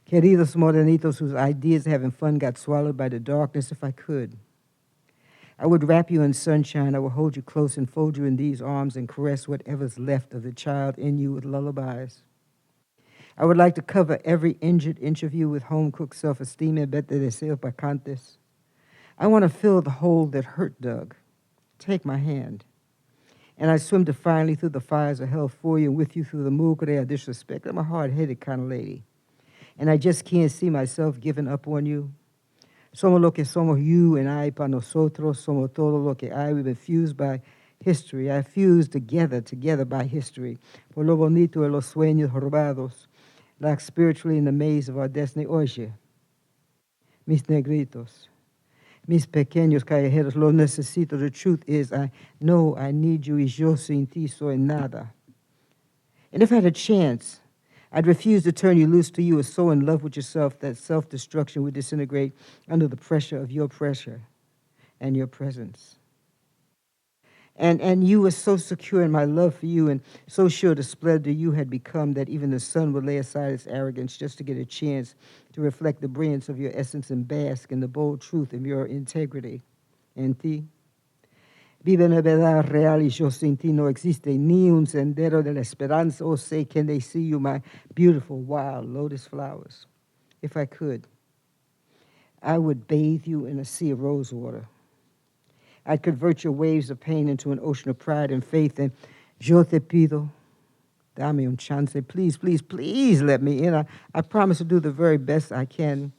Queridos morenitos whose ideas of having fun got swallowed by the darkness. If I could, I would wrap you in sunshine. I would hold you close and fold you in these arms and caress whatever's left of the child in you with lullabies. I would like to cover every injured inch of you with home-cooked self-esteem and bet de deseos bacantes. I want to fill the hole that hurt, Doug. Take my hand. And I swim defiantly through the fires of hell for you and with you through the mugre of disrespect. I'm a hard-headed kind of lady. And I just can't see myself giving up on you. Somos lo que somos, you and I, para nosotros, somos todo lo que hay. We've been fused by history. I fused together by history. Por lo bonito de los sueños robados, like spiritually in the maze of our destiny. Oye, mis negritos, mis pequeños callejeros, lo necesito. The truth is, I know I need you, y yo sin ti soy nada. And if I had a chance, I'd refuse to turn you loose till you were so in love with yourself that self-destruction would disintegrate under the pressure of your pressure and your presence. And you were so secure in my love for you and so sure the splendor you had become that even the sun would lay aside its arrogance just to get a chance to reflect the brilliance of your essence and bask in the bold truth of your integrity. En ti. Vive una verdad real y yo sin ti no existe ni un sendero de la esperanza. Oh, say, can they see you, my beautiful wild lotus flowers? If I could, I would bathe you in a sea of rose water. I'd convert your waves of pain into an ocean of pride and faith. And yo te pido, dame un chance. Please, please, please let me in. I promise to do the very best I can.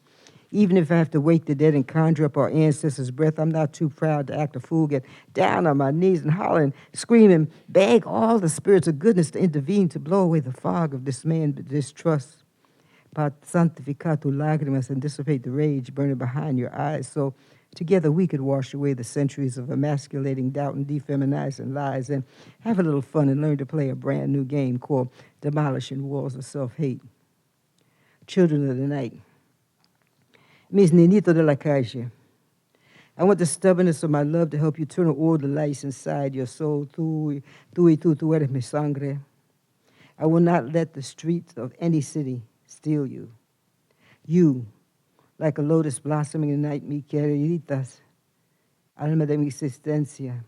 Even if I have to wake the dead and conjure up our ancestors' breath, I'm not too proud to act a fool, get down on my knees and holler and scream and beg all the spirits of goodness to intervene to blow away the fog of dismay and distrust. Para santificar tus lágrimas and dissipate the rage burning behind your eyes, so together we could wash away the centuries of emasculating doubt and defeminizing lies and have a little fun and learn to play a brand new game called Demolishing Walls of Self-Hate. Children of the night. Mis niñitos de la calle. I want the stubbornness of my love to help you turn on all the lights inside your soul. Tú eres mi sangre. I will not let the streets of any city steal you. You, like a lotus blossoming in the night, mi queriditas, alma de mi existencia.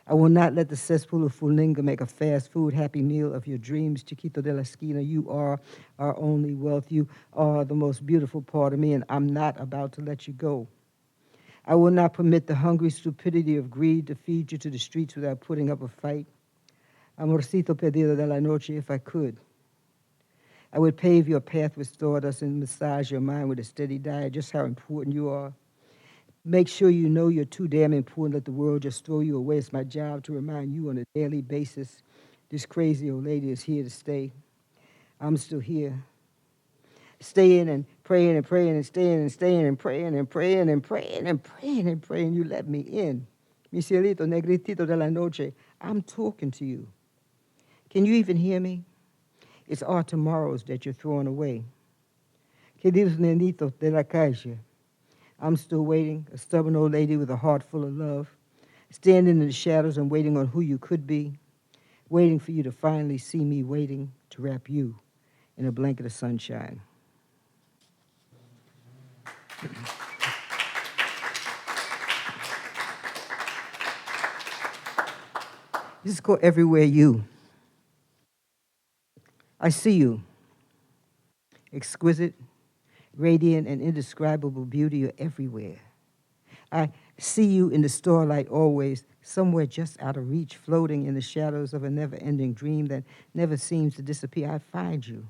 I will not let the cesspool of Fulinga make a fast food happy meal of your dreams, Chiquito de la Esquina. You are our only wealth. You are the most beautiful part of me, and I'm not about to let you go. I will not permit the hungry stupidity of greed to feed you to the streets without putting up a fight. Amorcito perdido de la noche, if I could. I would pave your path with stardust and massage your mind with a steady diet, just how important you are. Make sure you know you're too damn important. Let the world just throw you away. It's my job to remind you on a daily basis. This crazy old lady is here to stay. I'm still here. Staying and praying and praying and staying and staying and praying and praying and praying and praying and praying. You let me in. Mi cielito, negritito de la noche. I'm talking to you. Can you even hear me? It's our tomorrows that you're throwing away. Queridos nenitos de la calle. I'm still waiting, a stubborn old lady with a heart full of love, standing in the shadows and waiting on who you could be, waiting for you to finally see me, waiting to wrap you in a blanket of sunshine. This is called Everywhere You. I see you, exquisite, radiant, and indescribable beauty. You're everywhere. I see you in the starlight always, somewhere just out of reach, floating in the shadows of a never-ending dream that never seems to disappear. I find you.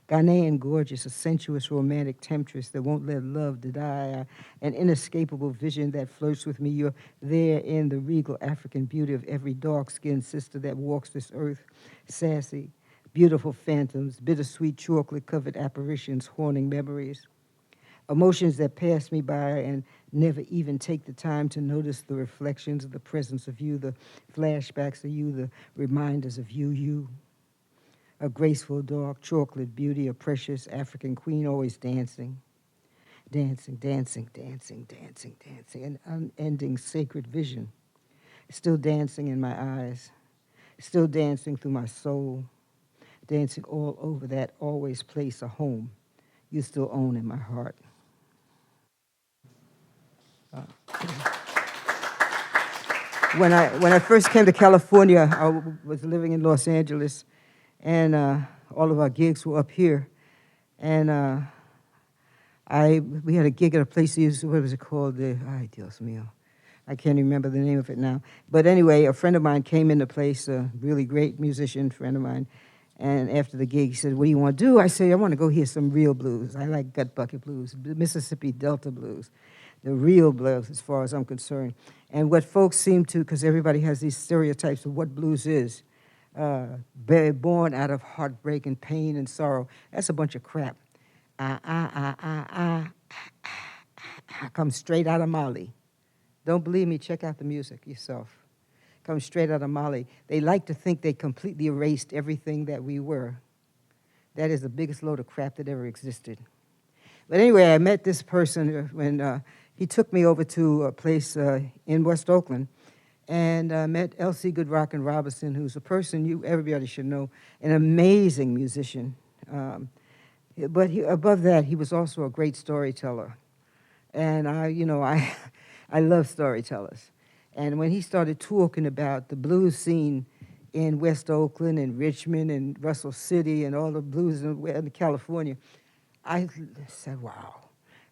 Ghanaian gorgeous, a sensuous, romantic temptress that won't let love die, an inescapable vision that flirts with me. You're there in the regal African beauty of every dark-skinned sister that walks this earth, sassy, beautiful phantoms, bittersweet chocolate-covered apparitions haunting memories. Emotions that pass me by and never even take the time to notice the reflections of the presence of you, the flashbacks of you, the reminders of you. A graceful, dark, chocolate beauty, a precious African queen, always dancing, dancing, dancing, dancing, dancing, dancing, an unending sacred vision, still dancing in my eyes, still dancing through my soul, dancing all over that always place, a home you still own in my heart. When I first came to California, I was living in Los Angeles, and all of our gigs were up here. And we had a gig at a place, what was it called? Ay, Dios mío. I can't remember the name of it now. But anyway, a friend of mine came in the place, a really great musician friend of mine, and after the gig, he said, what do you want to do? I said, I want to go hear some real blues. I like gut bucket blues, Mississippi Delta blues, the real blues as far as I'm concerned. And what folks seem to, because everybody has these stereotypes of what blues is, born out of heartbreak and pain and sorrow. That's a bunch of crap. Comes straight out of Mali. Don't believe me, check out the music yourself. Comes straight out of Mali. They like to think they completely erased everything that we were. That is the biggest load of crap that ever existed. But anyway, I met this person when he took me over to a place in West Oakland, and met L.C. Goodrockin Robinson, who's a person everybody should know, an amazing musician. But above that, he was also a great storyteller. And I love storytellers. And when he started talking about the blues scene in West Oakland and Richmond and Russell City and all the blues in California, I said, wow.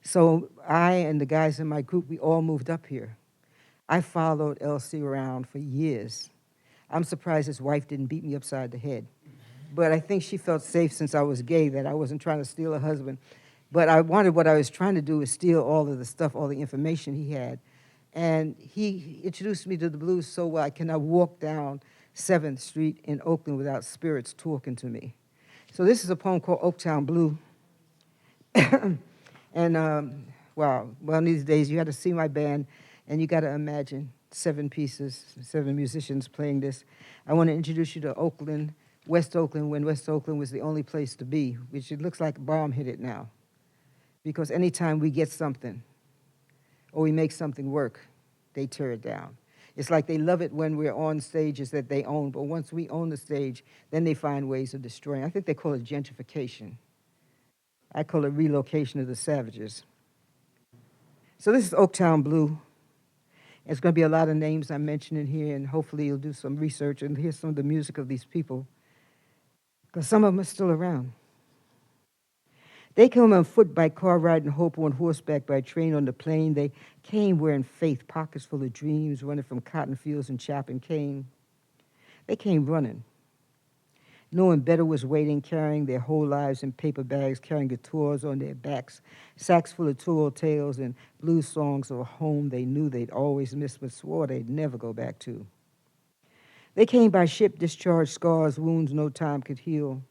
So I and the guys in my group, we all moved up here. I followed LC around for years. I'm surprised his wife didn't beat me upside the head. But I think she felt safe since I was gay, that I wasn't trying to steal her husband. But what I was trying to do was steal all of the stuff, all the information he had. And he introduced me to the blues so well I cannot walk down 7th Street in Oakland without spirits talking to me. So this is a poem called Oaktown Blue. And wow, one of these days you got to see my band, and you got to imagine 7 pieces, 7 musicians playing this. I want to introduce you to Oakland, West Oakland, when West Oakland was the only place to be, which it looks like a bomb hit it now. Because anytime we get something, or we make something work, they tear it down. It's like they love it when we're on stages that they own, but once we own the stage, then they find ways of destroying. I think they call it gentrification. I call it relocation of the savages. So this is Oaktown Blue. There's going to be a lot of names I'm mentioning here, and hopefully you'll do some research and hear some of the music of these people, because some of them are still around. They came on foot, by car, riding hope, on horseback, by train, on the plain. They came wearing faith, pockets full of dreams, running from cotton fields and chopping cane. They came running, knowing better was waiting, carrying their whole lives in paper bags, carrying guitars on their backs, sacks full of tall tales and blues songs of a home they knew they'd always miss but swore they'd never go back to. They came by ship, discharged scars, wounds no time could heal,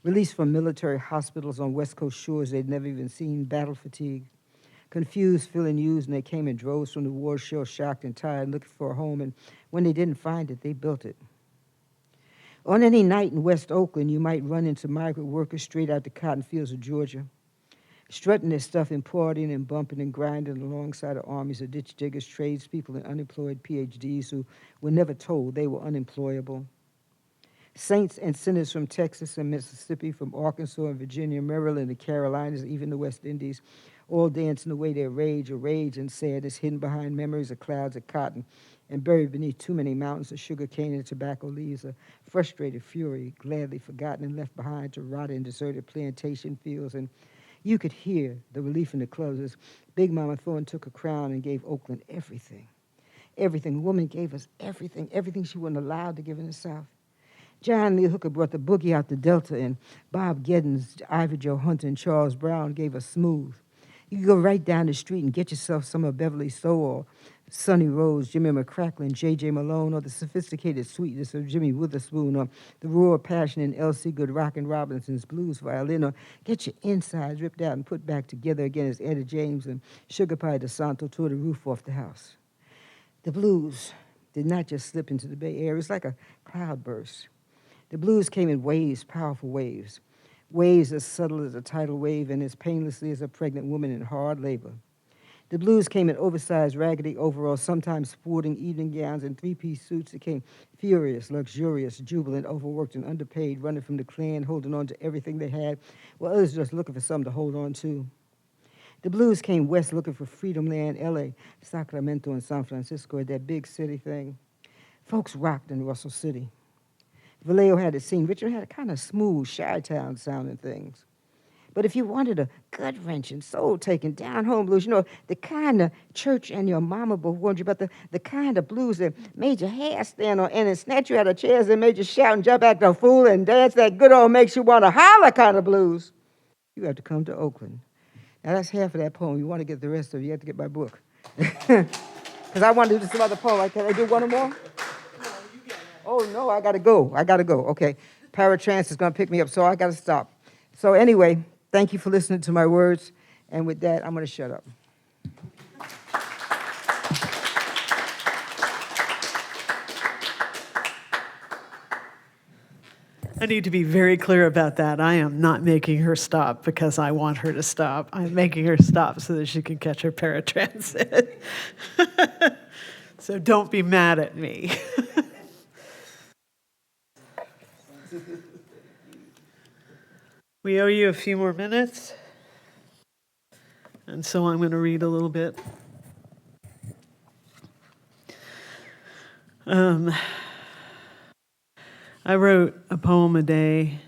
released from military hospitals on West Coast shores they'd never even seen, battle fatigue, confused, feeling used, and they came in droves from the war, shell-shocked and tired, looking for a home, and when they didn't find it, they built it. On any night in West Oakland, you might run into migrant workers straight out the cotton fields of Georgia, strutting their stuff and partying and bumping and grinding alongside of armies of ditch diggers, tradespeople, and unemployed PhDs who were never told they were unemployable. Saints and sinners from Texas and Mississippi, from Arkansas and Virginia, Maryland, the Carolinas, even the West Indies, all dancing away their rage and sadness, hidden behind memories of clouds of cotton and buried beneath too many mountains of sugar cane and tobacco leaves, a frustrated fury, gladly forgotten and left behind to rot in deserted plantation fields. And you could hear the relief in the clubs as Big Mama Thorne took a crown and gave Oakland everything. Everything. The woman gave us everything, everything she wasn't allowed to give in the South. John Lee Hooker brought the boogie out the Delta, and Bob Geddens, Ivor Joe Hunter, and Charles Brown gave us smooth. You could go right down the street and get yourself some of Beverly Stowe or Sonny Rose, Jimmy McCracklin, J.J. Malone, or the sophisticated sweetness of Jimmy Witherspoon, or the raw passion in L.C. Goodrockin Robinson's blues violin, or get your insides ripped out and put back together again as Etta James and Sugar Pie DeSanto tore the roof off the house. The blues did not just slip into the Bay Area. It was like a cloudburst. The blues came in waves, powerful waves. Waves as subtle as a tidal wave and as painlessly as a pregnant woman in hard labor. The blues came in oversized, raggedy overalls, sometimes sporting evening gowns and 3-piece suits. It came furious, luxurious, jubilant, overworked, and underpaid, running from the Klan, holding on to everything they had, while others just looking for something to hold on to. The blues came west looking for freedom land, L.A., Sacramento, and San Francisco, that big city thing. Folks rocked in Russell City. Vallejo had it seen. Richmond had a kind of smooth, Chi-town sounding things. But if you wanted a gut-wrenching, soul-taking, down-home blues, the kind of church and your mama warned you about, the kind of blues that made your hair stand on end and snatch you out of chairs and made you shout and jump act a fool and dance, that good old makes you want to holler kind of blues, you have to come to Oakland. Now, that's half of that poem. You want to get the rest of it, you have to get my book. Because I want to do some other poem. Can I do one or more? Oh, no, I got to go. Okay. Paratrans is going to pick me up, so I got to stop. So anyway, thank you for listening to my words. And with that, I'm going to shut up. I need to be very clear about that. I am not making her stop because I want her to stop. I'm making her stop so that she can catch her paratransit. So don't be mad at me. We owe you a few more minutes. And so I'm going to read a little bit. I wrote a poem a day.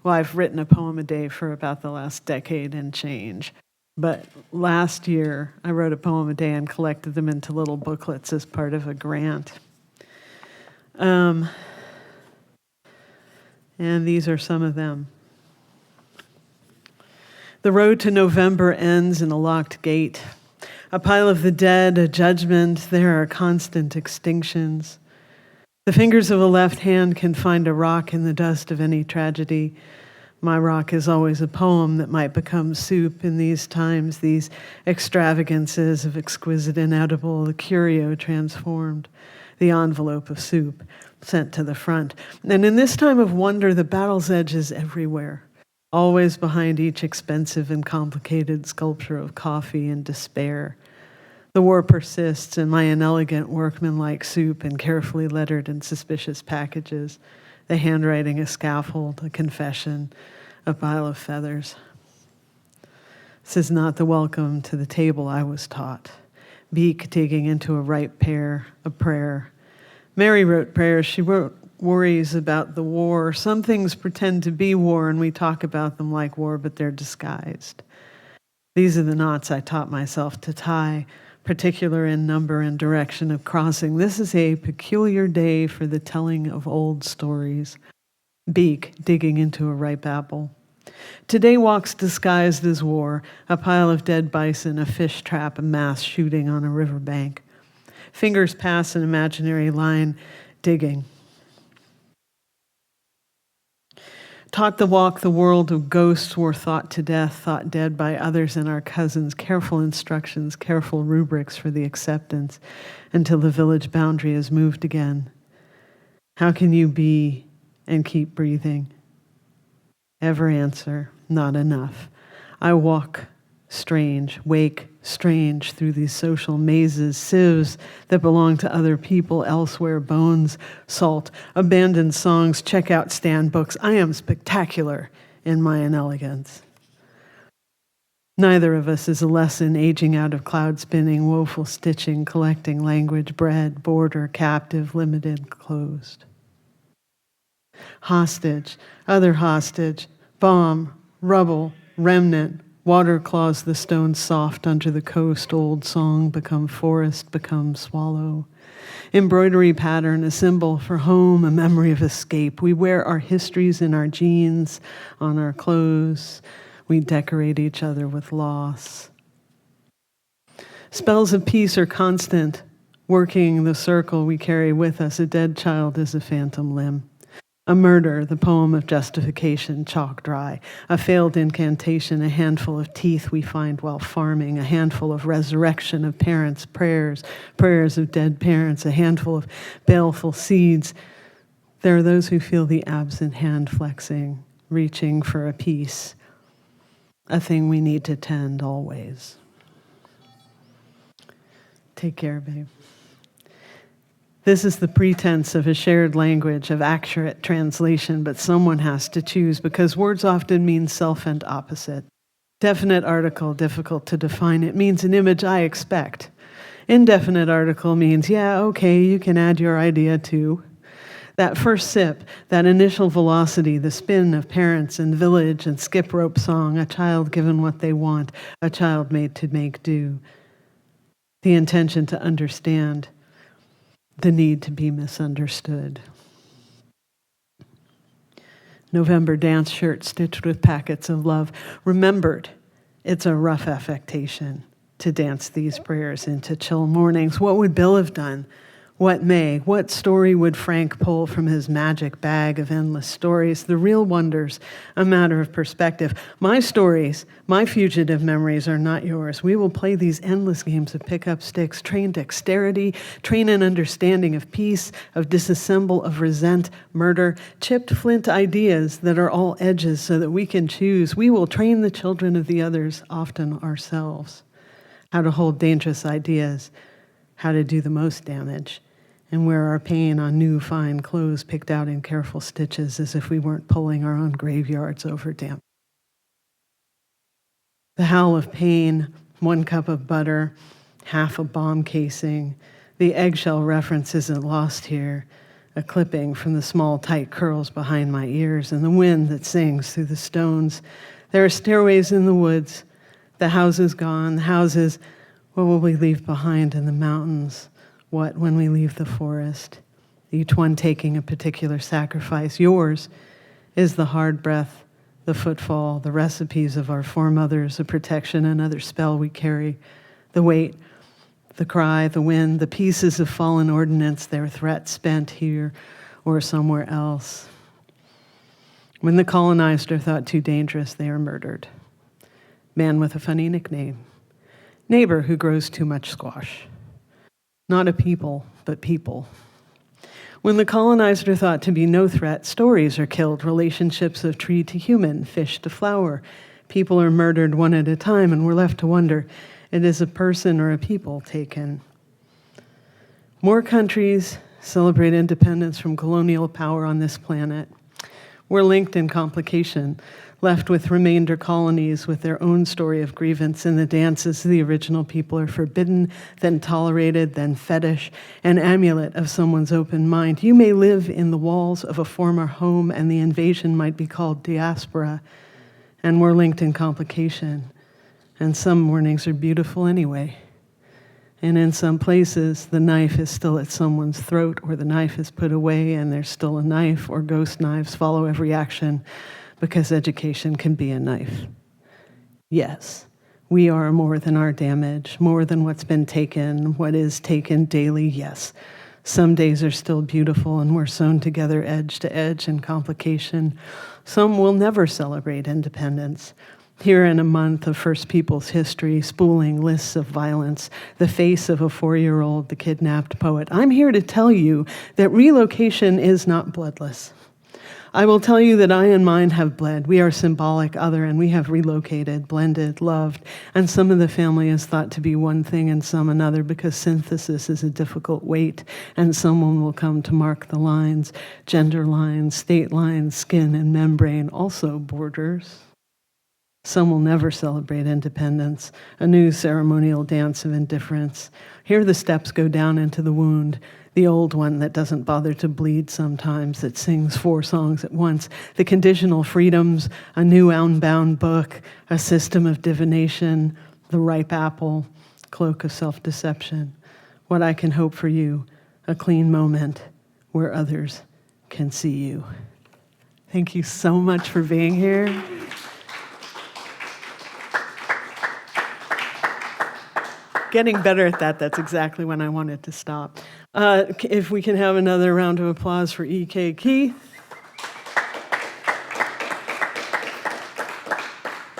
Well, I've written a poem a day for about the last decade and change. But last year, I wrote a poem a day and collected them into little booklets as part of a grant. And these are some of them. The road to November ends in a locked gate. A pile of the dead, a judgment, there are constant extinctions. The fingers of a left hand can find a rock in the dust of any tragedy. My rock is always a poem that might become soup in these times, these extravagances of exquisite inedible, the curio transformed, the envelope of soup sent to the front. And in this time of wonder, the battle's edge is everywhere, always behind each expensive and complicated sculpture of coffee and despair. The war persists in my inelegant workmanlike soup in carefully lettered and suspicious packages, the handwriting a scaffold, a confession, a pile of feathers. This is not the welcome to the table I was taught. Beak digging into a ripe pear, a prayer. Mary wrote prayers. She wrote worries about the war. Some things pretend to be war, and we talk about them like war, but they're disguised. These are the knots I taught myself to tie, particular in number and direction of crossing. This is a peculiar day for the telling of old stories. Beak digging into a ripe apple. Today walks disguised as war, a pile of dead bison, a fish trap, a mass shooting on a riverbank. Fingers pass an imaginary line, digging. Taught the walk the world of ghosts were thought to death, thought dead by others and our cousins, careful instructions, careful rubrics for the acceptance, until the village boundary is moved again. How can you be and keep breathing? Ever answer, not enough. I walk strange, wake strange through these social mazes, sieves that belong to other people elsewhere, bones, salt, abandoned songs, checkout stand books. I am spectacular in my inelegance. Neither of us is a lesson, aging out of cloud spinning, woeful stitching, collecting language, bread, border, captive, limited, closed. Hostage, other hostage, bomb, rubble, remnant, water claws the stone soft under the coast, old song become forest, become swallow. Embroidery pattern, a symbol for home, a memory of escape. We wear our histories in our jeans, on our clothes. We decorate each other with loss. Spells of peace are constant, working the circle we carry with us. A dead child is a phantom limb. A murder, the poem of justification, chalk dry. A failed incantation, a handful of teeth we find while farming. A handful of resurrection of parents' prayers, prayers of dead parents. A handful of baleful seeds. There are those who feel the absent hand flexing, reaching for a piece. A thing we need to tend always. Take care, babe. This is the pretense of a shared language, of accurate translation, but someone has to choose because words often mean self and opposite. Definite article, difficult to define. It means an image I expect. Indefinite article means, yeah, okay, you can add your idea too. That first sip, that initial velocity, the spin of parents and village and skip rope song, a child given what they want, a child made to make do. The intention to understand, the need to be misunderstood. November dance shirt stitched with packets of love. Remembered, it's a rough affectation to dance these prayers into chill mornings. What would Bill have done? What May? What story would Frank pull from his magic bag of endless stories? The real wonder's a matter of perspective. My stories, my fugitive memories are not yours. We will play these endless games of pick up sticks, train dexterity, train an understanding of peace, of disassemble, of resent, murder, chipped flint ideas that are all edges so that we can choose. We will train the children of the others, often ourselves, how to hold dangerous ideas, how to do the most damage, and wear our pain on new, fine clothes picked out in careful stitches as if we weren't pulling our own graveyards over damp. The howl of pain, 1 cup of butter, half a bomb casing. The eggshell reference isn't lost here. A clipping from the small, tight curls behind my ears and the wind that sings through the stones. There are stairways in the woods. The house is gone. The houses, what will we leave behind in the mountains? What when we leave the forest? Each one taking a particular sacrifice. Yours is the hard breath, the footfall, the recipes of our foremothers, the protection, another spell we carry, the weight, the cry, the wind, the pieces of fallen ordnance, their threat spent here or somewhere else. When the colonized are thought too dangerous, they are murdered. Man with a funny nickname. Neighbor who grows too much squash. Not a people, but people. When the colonized are thought to be no threat, stories are killed, relationships of tree to human, fish to flower. People are murdered one at a time, and we're left to wonder, it is a person or a people taken. More countries celebrate independence from colonial power on this planet. We're linked in complication, left with remainder colonies with their own story of grievance, and the dances of the original people are forbidden, then tolerated, then fetish, an amulet of someone's open mind. You may live in the walls of a former home, and the invasion might be called diaspora, and we're linked in complication. And some mornings are beautiful anyway. And in some places, the knife is still at someone's throat, or the knife is put away and there's still a knife, or ghost knives follow every action, because education can be a knife. Yes, we are more than our damage, more than what's been taken, what is taken daily, yes. Some days are still beautiful and we're sewn together edge to edge in complication. Some will never celebrate independence. Here in a month of First Peoples history, spooling lists of violence, the face of a 4-year-old, the kidnapped poet, I'm here to tell you that relocation is not bloodless. I will tell you that I and mine have bled. We are symbolic other, and we have relocated, blended, loved, and some of the family is thought to be one thing and some another, because synthesis is a difficult weight, and someone will come to mark the lines, gender lines, state lines, skin and membrane, also borders. Some will never celebrate independence, a new ceremonial dance of indifference. Here the steps go down into the wound, the old one that doesn't bother to bleed sometimes, that sings 4 songs at once, the conditional freedoms, a new unbound book, a system of divination, the ripe apple, cloak of self-deception. What I can hope for you, a clean moment where others can see you. Thank you so much for being here. Getting better at that, that's exactly when I wanted to stop. If we can have another round of applause for E.K. Keith.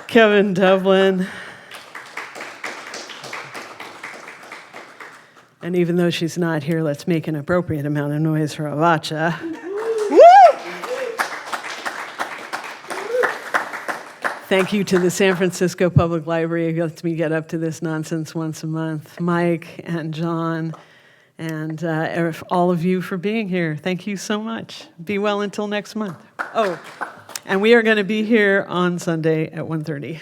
Kevin Dublin. And even though she's not here, let's make an appropriate amount of noise for Avotcja. Thank you to the San Francisco Public Library who lets me get up to this nonsense once a month. Mike and John and all of you for being here. Thank you so much. Be well until next month. Oh, and we are going to be here on Sunday at 1:30.